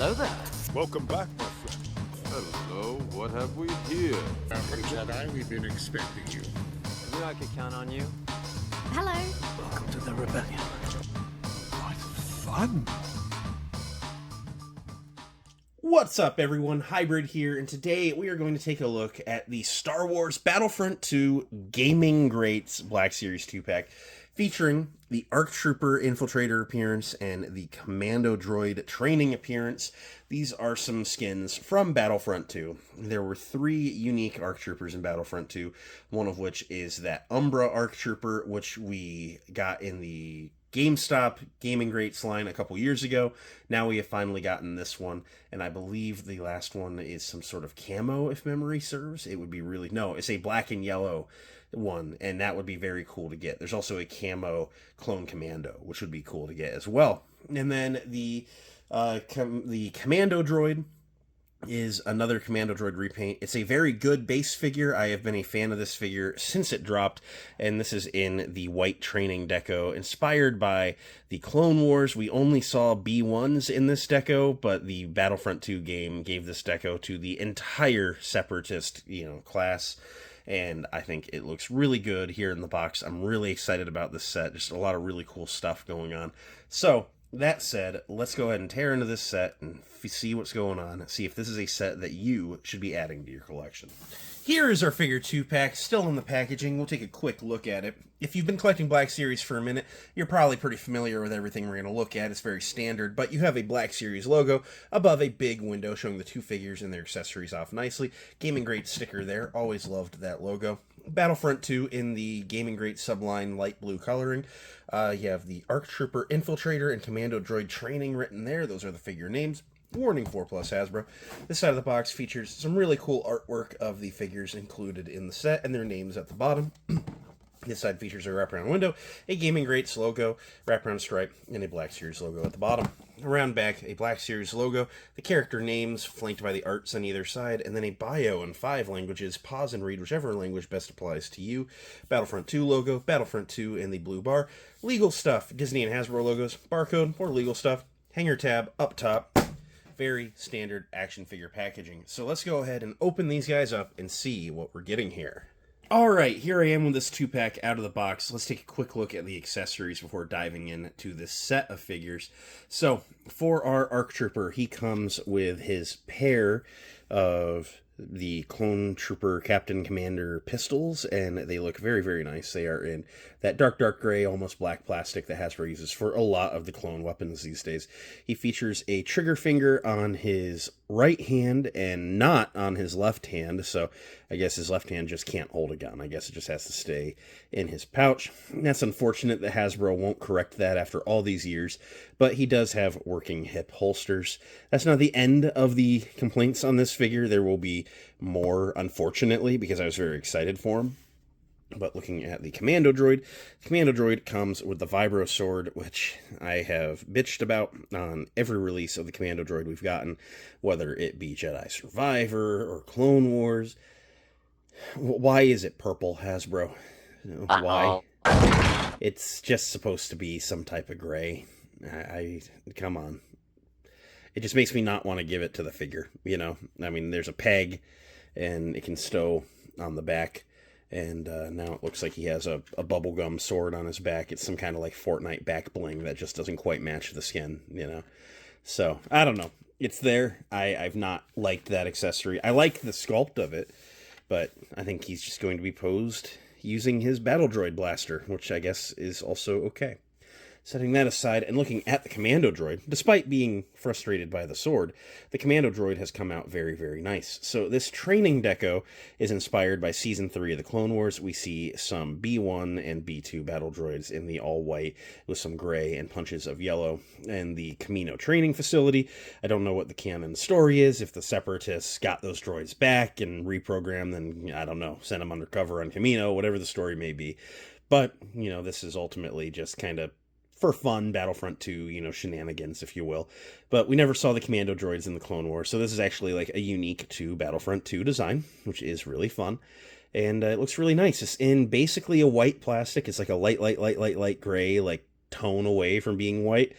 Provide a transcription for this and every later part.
Hello there. Welcome back, my friend. Hello, what have we here? Jedi, we've been expecting you. Knew I could count on you. Hello. Welcome to the rebellion. What fun! What's up, everyone? Hybrid here, and today we are going to take a look at the Star Wars Battlefront 2 Gaming Greats Black Series 2-pack, featuring the ARC Trooper Infiltrator appearance and the Commando Droid training appearance. These are some skins from Battlefront 2. There were 3 unique ARC Troopers in Battlefront 2, one of which is that Umbra ARC Trooper, which we got in the GameStop Gaming Greats line a couple years ago. Now we have finally gotten this one, and I believe the last one is some sort of camo, if memory serves. It would be really... No, it's a black and yellow one, and that would be very cool to get. There's also a camo Clone Commando, which would be cool to get as well. And then the Commando Droid is another Commando Droid repaint. It's a very good base figure. I have been a fan of this figure since it dropped, and this is in the white training deco, inspired by the Clone Wars. We only saw B1s in this deco, but the Battlefront 2 game gave this deco to the entire Separatist, class, and I think it looks really good here in the box. I'm really excited about this set. Just a lot of really cool stuff going on. So, that said, let's go ahead and tear into this set and see what's going on, see if this is a set that you should be adding to your collection. Here is our figure 2-pack, still in the packaging. We'll take a quick look at it. If you've been collecting Black Series for a minute, you're probably pretty familiar with everything we're going to look at. It's very standard, but you have a Black Series logo above a big window showing the 2 figures and their accessories off nicely. Gaming Great sticker there. Always loved that logo. Battlefront 2 in the Gaming Great subline light blue coloring. You have the ARC Trooper Infiltrator and Commando Droid Training written there. Those are the figure names. Warning 4+ Hasbro. This side of the box features some really cool artwork of the figures included in the set and their names at the bottom. This side features a wraparound window, a Gaming Greats logo, wraparound stripe, and a Black Series logo at the bottom. Around back, a Black Series logo, the character names flanked by the arts on either side, and then a bio in 5 languages. Pause and read whichever language best applies to you. Battlefront 2 logo, Battlefront 2 in the blue bar. Legal stuff, Disney and Hasbro logos, barcode or legal stuff, hanger tab up top. Very standard action figure packaging. So let's go ahead and open these guys up and see what we're getting here. Alright, here I am with this 2-pack out of the box. Let's take a quick look at the accessories before diving into this set of figures. So, for our ARC Trooper, he comes with his pair of the Clone Trooper Captain Commander pistols, and they look very, very nice. They are in that dark gray, almost black plastic that Hasbro uses for a lot of the clone weapons these days. He features a trigger finger on his right hand and not on his left hand, so I guess his left hand just can't hold a gun. I guess it just has to stay in his pouch. And that's unfortunate that Hasbro won't correct that after all these years, but he does have working hip holsters. That's not the end of the complaints on this figure. There will be more, unfortunately, because I was very excited for him. But looking at the Commando Droid, the Commando Droid comes with the Vibro Sword, which I have bitched about on every release of the Commando Droid we've gotten, whether it be Jedi Survivor or Clone Wars. Why is it purple, Hasbro? Why? It's just supposed to be some type of gray. Come on. It just makes me not want to give it to the figure, I mean, there's a peg, and it can stow on the back. And now it looks like he has a bubblegum sword on his back. It's some kind of like Fortnite back bling that just doesn't quite match the skin, So, I don't know. It's there. I've not liked that accessory. I like the sculpt of it, but I think he's just going to be posed using his Battle Droid blaster, which I guess is also okay. Setting that aside and looking at the Commando Droid, despite being frustrated by the sword, the Commando Droid has come out very, very nice. So this training deco is inspired by Season 3 of the Clone Wars. We see some B1 and B2 battle droids in the all-white with some gray and punches of yellow. And the Kamino training facility, I don't know what the canon story is. If the Separatists got those droids back and reprogrammed, then, I don't know, send them undercover on Kamino, whatever the story may be. But, this is ultimately just kind of for fun, Battlefront 2, shenanigans, if you will. But we never saw the Commando Droids in the Clone Wars, so this is actually like a unique to Battlefront 2 design, which is really fun. And it looks really nice. It's in basically a white plastic. It's like a light gray, like tone away from being white.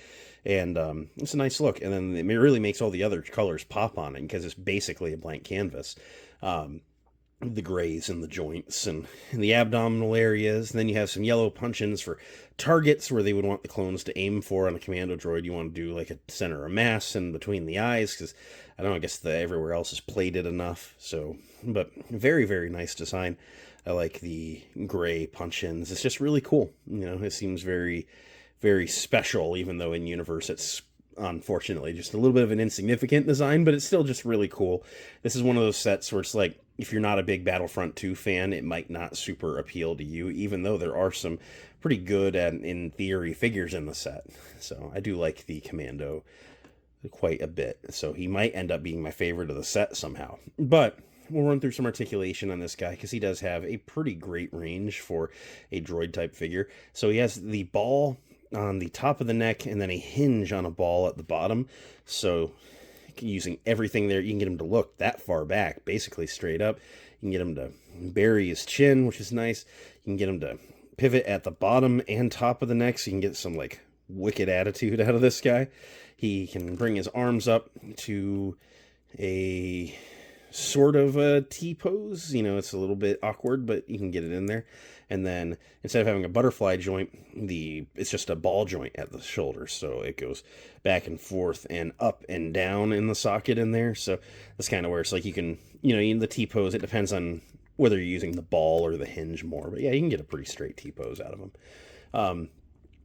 And it's a nice look. And then it really makes all the other colors pop on it because it's basically a blank canvas. The grays and the joints and the abdominal areas. And then you have some yellow punch-ins for targets where they would want the clones to aim for. On a Commando Droid, you want to do like a center of mass and between the eyes, because I don't know, I guess everywhere else is plated enough. So, but very, very nice design. I like the gray punch-ins. It's just really cool. You know, it seems very, very special, even though in universe it's unfortunately just a little bit of an insignificant design, but it's still just really cool. This is one of those sets where it's like, if you're not a big Battlefront 2 fan, it might not super appeal to you, even though there are some pretty good and, in theory, figures in the set. So I do like the Commando quite a bit. So he might end up being my favorite of the set somehow. But we'll run through some articulation on this guy, because he does have a pretty great range for a droid-type figure. So he has the ball on the top of the neck, and then a hinge on a ball at the bottom. So using everything there, you can get him to look that far back, basically straight up. You can get him to bury his chin, which is nice. You can get him to pivot at the bottom and top of the neck, so you can get some like wicked attitude out of this guy. He can bring his arms up to a sort of a T-pose. You know, it's a little bit awkward, but you can get it in there. And then instead of having a butterfly joint, it's just a ball joint at the shoulder. So it goes back and forth and up and down in the socket in there. So that's kind of where it's like you can, you know, in the T-pose, it depends on whether you're using the ball or the hinge more. But yeah, you can get a pretty straight T-pose out of them.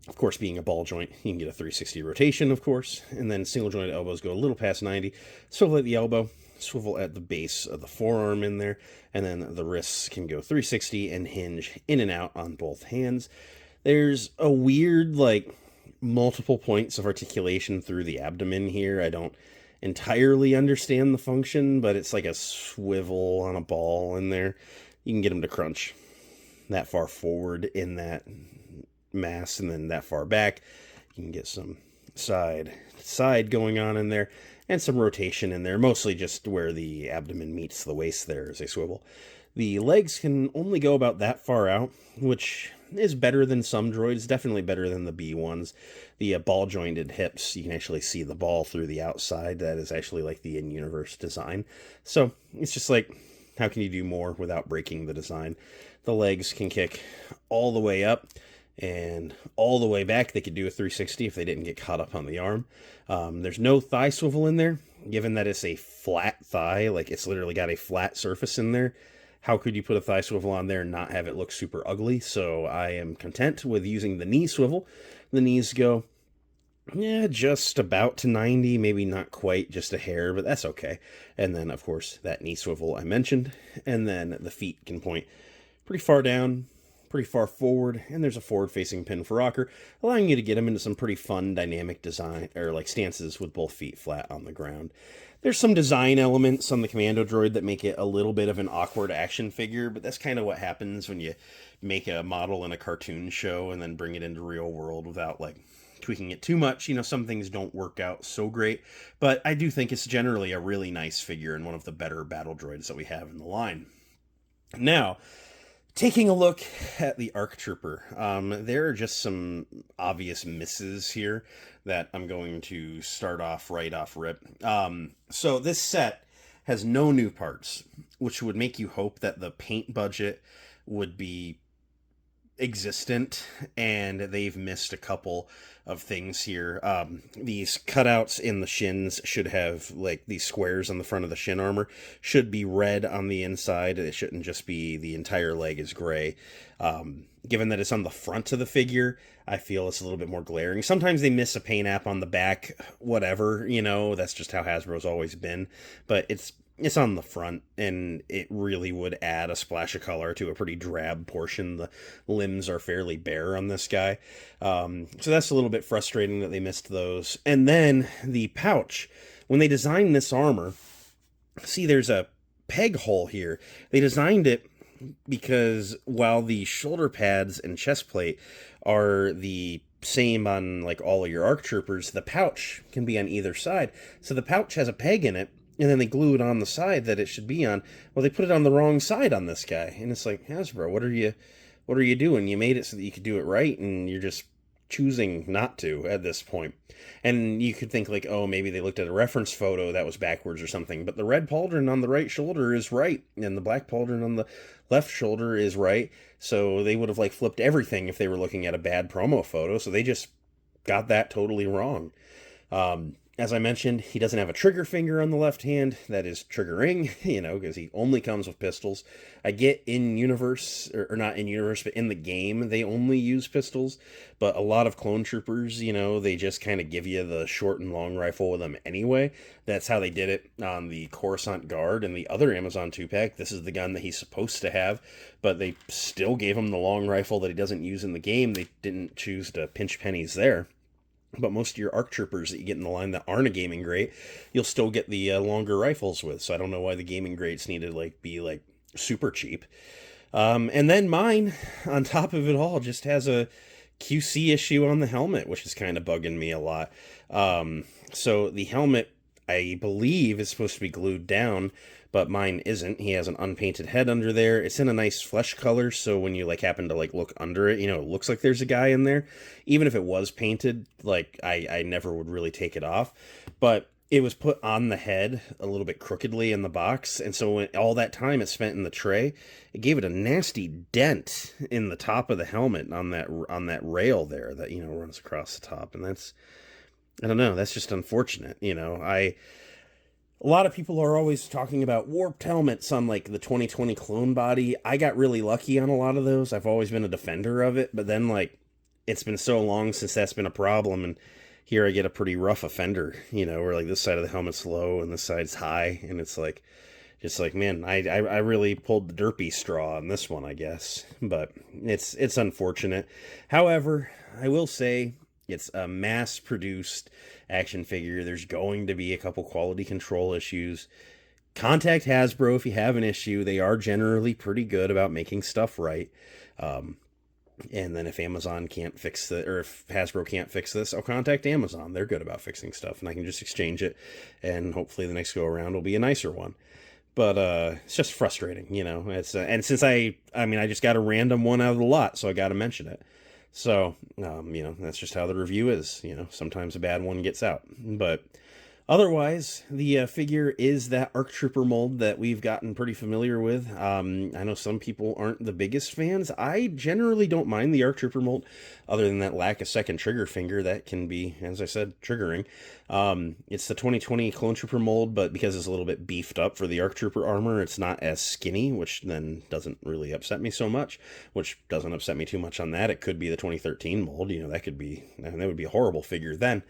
Of course, being a ball joint, you can get a 360 rotation, of course. And then single jointed elbows go a little past 90. Swivel at the elbow, swivel at the base of the forearm in there. And then the wrists can go 360 and hinge in and out on both hands. There's a weird, like, multiple points of articulation through the abdomen here. I don't entirely understand the function, but it's like a swivel on a ball in there. You can get them to crunch that far forward in that mass and then that far back. You can get some side going on in there and some rotation in there, mostly just where the abdomen meets the waist there as a swivel. The legs can only go about that far out, which is better than some droids, definitely better than the B ones. The ball jointed hips, you can actually see the ball through the outside. That is actually like the in-universe design. So it's just like, how can you do more without breaking the design? The legs can kick all the way up and all the way back. They could do a 360 if they didn't get caught up on the arm. There's no thigh swivel in there, given that it's a flat thigh, like it's literally got a flat surface in there. How could you put a thigh swivel on there and not have it look super ugly? So I am content with using the knee swivel. The knees go, yeah, just about to 90, maybe not quite, just a hair, but that's okay. And then, of course, that knee swivel I mentioned. And then the feet can point pretty far down, pretty far forward, and there's a forward-facing pin for rocker, allowing you to get them into some pretty fun dynamic design, or like stances with both feet flat on the ground. There's some design elements on the Commando Droid that make it a little bit of an awkward action figure, but that's kind of what happens when you make a model in a cartoon show and then bring it into real world without like tweaking it too much. You know, some things don't work out so great, but I do think it's generally a really nice figure and one of the better battle droids that we have in the line. Now, taking a look at the ARC Trooper, there are just some obvious misses here that I'm going to start off right off rip. So this set has no new parts, which would make you hope that the paint budget would be existent, and they've missed a couple of things here. These cutouts in the shins should have, like, these squares on the front of the shin armor should be red on the inside. It shouldn't just be the entire leg is gray. Given that it's on the front of the figure, I feel it's a little bit more glaring. Sometimes they miss a paint app on the back, whatever, you know, that's just how Hasbro's always been, but it's on the front, and it really would add a splash of color to a pretty drab portion. The limbs are fairly bare on this guy. So that's a little bit frustrating that they missed those. And then the pouch. When they designed this armor, see, there's a peg hole here. They designed it because while the shoulder pads and chest plate are the same on like all of your ARC Troopers, the pouch can be on either side. So the pouch has a peg in it, and then they glue it on the side that it should be on. Well, they put it on the wrong side on this guy. And it's like, Hasbro, what are you doing? You made it so that you could do it right, and you're just choosing not to at this point. And you could think like, oh, maybe they looked at a reference photo that was backwards or something. But the red pauldron on the right shoulder is right, and the black pauldron on the left shoulder is right. So they would have like flipped everything if they were looking at a bad promo photo. So they just got that totally wrong. As I mentioned, he doesn't have a trigger finger on the left hand. That is triggering, because he only comes with pistols. I get in universe, or not in universe, but in the game, they only use pistols. But a lot of clone troopers, they just kind of give you the short and long rifle with them anyway. That's how they did it on the Coruscant Guard and the other Amazon 2-pack. This is the gun that he's supposed to have, but they still gave him the long rifle that he doesn't use in the game. They didn't choose to pinch pennies there. But most of your ARC troopers that you get in the line that aren't a gaming grade, you'll still get the longer rifles with. So I don't know why the gaming grades need to be super cheap. And then mine, on top of it all, just has a QC issue on the helmet, which is kind of bugging me a lot. So the helmet, I believe, is supposed to be glued down, but mine isn't. He has an unpainted head under there. It's in a nice flesh color, so when you happen to look under it, it looks like there's a guy in there. Even if it was painted, I never would really take it off. But it was put on the head a little bit crookedly in the box, and so when all that time it spent in the tray, it gave it a nasty dent in the top of the helmet on that rail there that runs across the top, and I don't know, that's just unfortunate. A lot of people are always talking about warped helmets on the 2020 clone body. I got really lucky on a lot of those. I've always been a defender of it, but then it's been so long since that's been a problem, and here I get a pretty rough offender, where this side of the helmet's low and this side's high, and it's man, I really pulled the derpy straw on this one, I guess. But it's unfortunate. However, I will say it's a mass-produced action figure. There's going to be a couple quality control issues. Contact Hasbro if you have an issue. They are generally pretty good about making stuff right. And then if Amazon can't fix it, or if Hasbro can't fix this, I'll contact Amazon. They're good about fixing stuff, and I can just exchange it, and hopefully the next go around will be a nicer one. But it's just frustrating, It's and since I just got a random one out of the lot, so I got to mention it. So, that's just how the review is. Sometimes a bad one gets out. But otherwise, the figure is that ARC Trooper mold that we've gotten pretty familiar with. I know some people aren't the biggest fans. I generally don't mind the ARC Trooper mold, other than that lack of second trigger finger that can be, as I said, triggering. It's the 2020 Clone Trooper mold, but because it's a little bit beefed up for the ARC Trooper armor, it's not as skinny, which then doesn't really upset me so much, which doesn't upset me too much on that. It could be the 2013 mold, that would be a horrible figure then.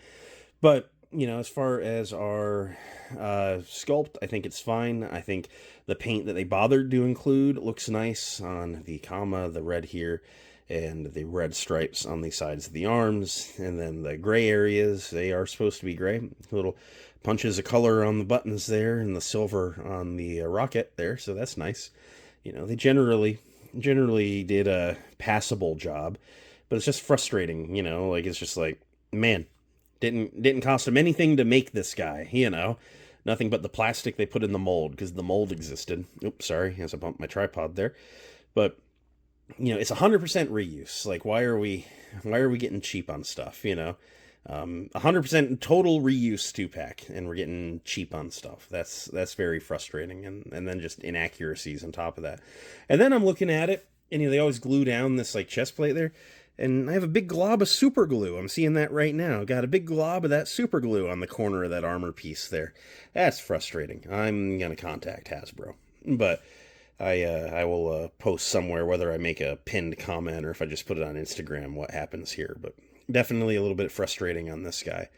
But as far as our sculpt, I think it's fine. I think the paint that they bothered to include looks nice on the comma, the red here, and the red stripes on the sides of the arms. And then the gray areas, they are supposed to be gray. Little punches of color on the buttons there, and the silver on the rocket there, so that's nice. They generally did a passable job, but it's just frustrating, it's just man, didn't cost them anything to make this guy, nothing but the plastic they put in the mold, because the mold existed. Oops, sorry, as I bumped my tripod there. But it's 100% reuse. Why are we getting cheap on stuff? 100% total reuse 2-pack, and we're getting cheap on stuff. That's very frustrating, and then just inaccuracies on top of that. And then I'm looking at it, and they always glue down this chest plate there. And I have a big glob of super glue. I'm seeing that right now. Got a big glob of that super glue on the corner of that armor piece there. That's frustrating. I'm going to contact Hasbro. But I will post somewhere, whether I make a pinned comment or if I just put it on Instagram, what happens here. But definitely a little bit frustrating on this guy.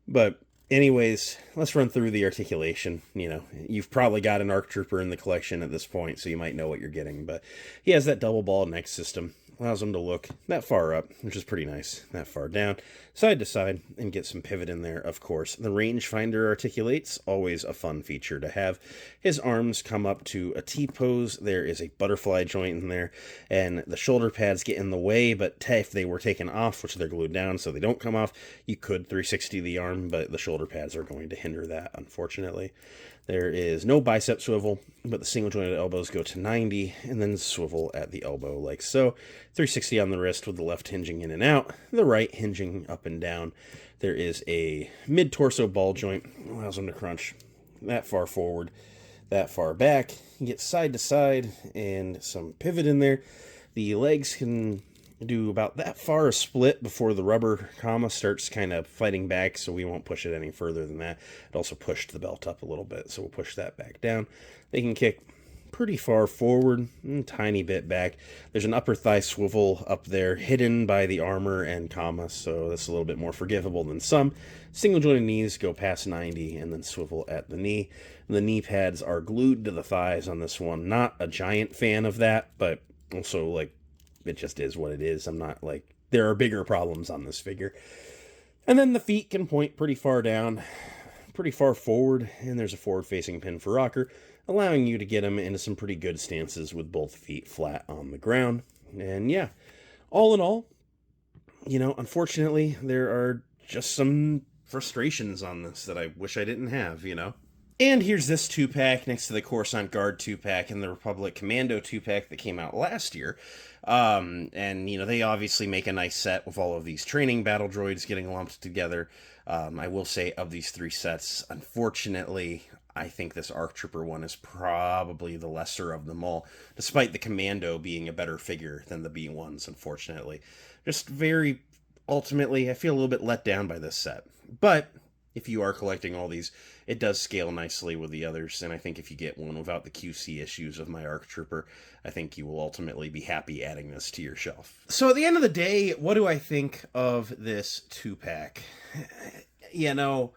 But anyways, let's run through the articulation. You've probably got an ARC Trooper in the collection at this point, so you might know what you're getting. But he has that double ball neck system. Allows them to look that far up, which is pretty nice, that far down, side to side, and get some pivot in there, of course. The rangefinder articulates, always a fun feature to have. His arms come up to a T-pose. There is a butterfly joint in there, and the shoulder pads get in the way, but if they were taken off, which they're glued down so they don't come off, you could 360 the arm, but the shoulder pads are going to hinder that, unfortunately. There is no bicep swivel, but the single jointed elbows go to 90, and then swivel at the elbow like so. 360 on the wrist with the left hinging in and out, the right hinging up and down. There is a mid-torso ball joint, allows them to crunch that far forward, that far back. You get side to side and some pivot in there. The legs can do about that far a split before the rubber comma starts kind of fighting back, so we won't push it any further than that. It also pushed the belt up a little bit, so we'll push that back down. They can kick pretty far forward, tiny bit back. There's an upper thigh swivel up there hidden by the armor and comma, so that's a little bit more forgivable than some. Single jointed knees go past 90 and then swivel at the knee. The knee pads are glued to the thighs on this one. Not a giant fan of that, but also, like, it just is what it is. I'm not like, there are bigger problems on this figure. And then the feet can point pretty far down, pretty far forward, and there's a forward-facing pin for rocker, allowing you to get them into some pretty good stances with both feet flat on the ground. And yeah, all in all, you know, unfortunately, there are just some frustrations on this that I wish I didn't have, you know. And here's this 2-pack next to the Coruscant Guard 2-pack and the Republic Commando 2-pack that came out last year. And, you know, they obviously make a nice set with all of these training battle droids getting lumped together. I will say, of these 3 sets, unfortunately, I think this ARC Trooper one is probably the lesser of them all, despite the Commando being a better figure than the B1s, unfortunately. Just very, ultimately, I feel a little bit let down by this set. But if you are collecting all these, it does scale nicely with the others, and I think if you get one without the QC issues of my ARC Trooper, I think you will ultimately be happy adding this to your shelf. So at the end of the day, what do I think of this 2-pack? You know,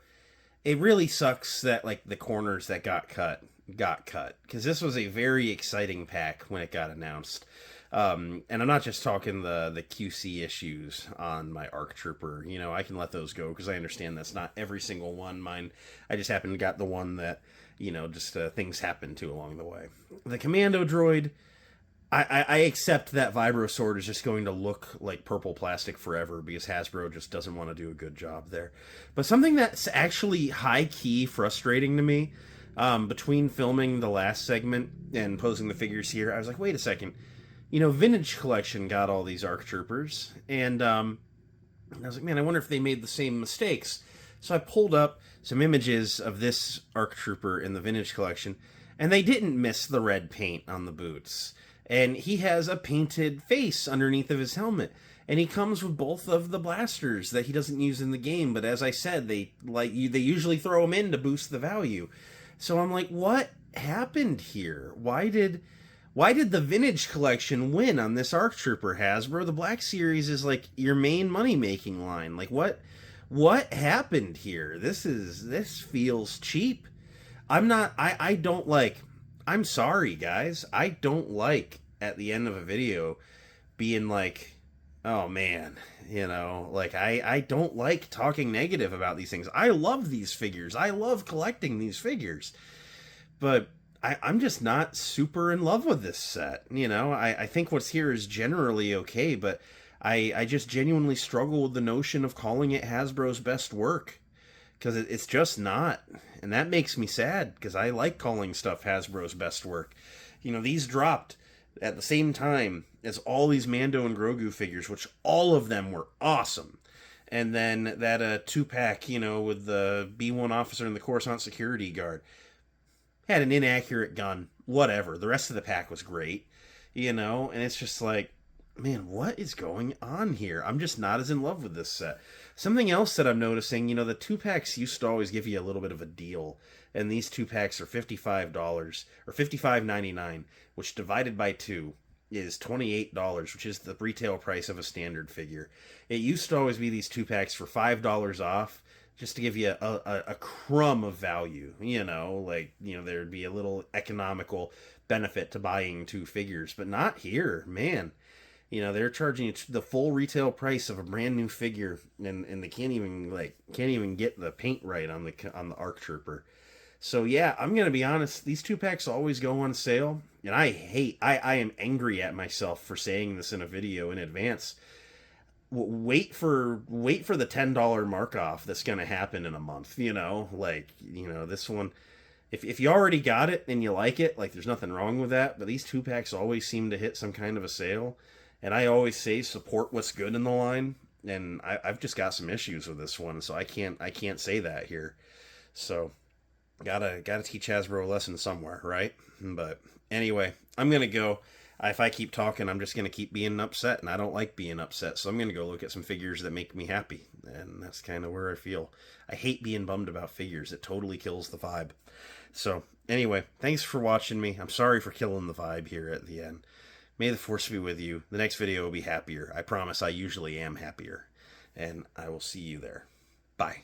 it really sucks that, like, the corners that got cut, because this was a very exciting pack when it got announced. And I'm not just talking the QC issues on my ARC Trooper. You know, I can let those go because I understand that's not every single one. Mine, I just happened to got the one that, you know, just things happened to along the way. The Commando Droid, I accept that Vibro Sword is just going to look like purple plastic forever because Hasbro just doesn't want to do a good job there. But something that's actually high-key frustrating to me, between filming the last segment and posing the figures here, I was like, wait a second. You know, Vintage Collection got all these ARC Troopers, and I was like, man, I wonder if they made the same mistakes. So I pulled up some images of this ARC Trooper in the Vintage Collection, and they didn't miss the red paint on the boots. And he has a painted face underneath of his helmet, and he comes with both of the blasters that he doesn't use in the game, but as I said, they usually throw them in to boost the value. So I'm like, what happened here? Why did the Vintage Collection win on this ARC Trooper, Hasbro? The Black Series is like your main money-making line. Like, what happened here? This feels cheap. I'm sorry, guys. I don't like, at the end of a video, being like, oh man, you know, like, I don't like talking negative about these things. I love these figures. I love collecting these figures. But I'm just not super in love with this set. You know, I think what's here is generally okay, but I just genuinely struggle with the notion of calling it Hasbro's best work. Because it's just not. And that makes me sad, because I like calling stuff Hasbro's best work. You know, these dropped at the same time as all these Mando and Grogu figures, which all of them were awesome. And then that 2-pack, you know, with the B1 officer and the Coruscant security guard. Had an inaccurate gun, whatever. The rest of the pack was great, you know? And it's just like, man, what is going on here? I'm just not as in love with this set. Something else that I'm noticing, you know, the 2-packs used to always give you a little bit of a deal. And these 2-packs are $55, or $55.99, which divided by 2 is $28, which is the retail price of a standard figure. It used to always be these 2-packs for $5 off, just to give you a crumb of value, you know, like, you know, there'd be a little economical benefit to buying 2 figures, but not here, man. You know, they're charging you the full retail price of a brand new figure, and they can't even get the paint right on the ARC Trooper. So yeah, I'm gonna be honest, these 2-packs always go on sale, and I am angry at myself for saying this in a video in advance. Wait for the $10 mark off that's going to happen in a month, you know, like, you know, this one, if you already got it and you like it, like, there's nothing wrong with that, but these 2-packs always seem to hit some kind of a sale, And I always say support what's good in the line, and I've just got some issues with this one, so I can't say that here. So gotta teach Hasbro a lesson somewhere, right? But anyway, I'm gonna go. If I keep talking, I'm just gonna keep being upset, and I don't like being upset. So I'm gonna go look at some figures that make me happy, and that's kind of where I feel. I hate being bummed about figures. It totally kills the vibe. So anyway, thanks for watching me. I'm sorry for killing the vibe here at the end. May the force be with you. The next video will be happier. I promise I usually am happier. And I will see you there. Bye.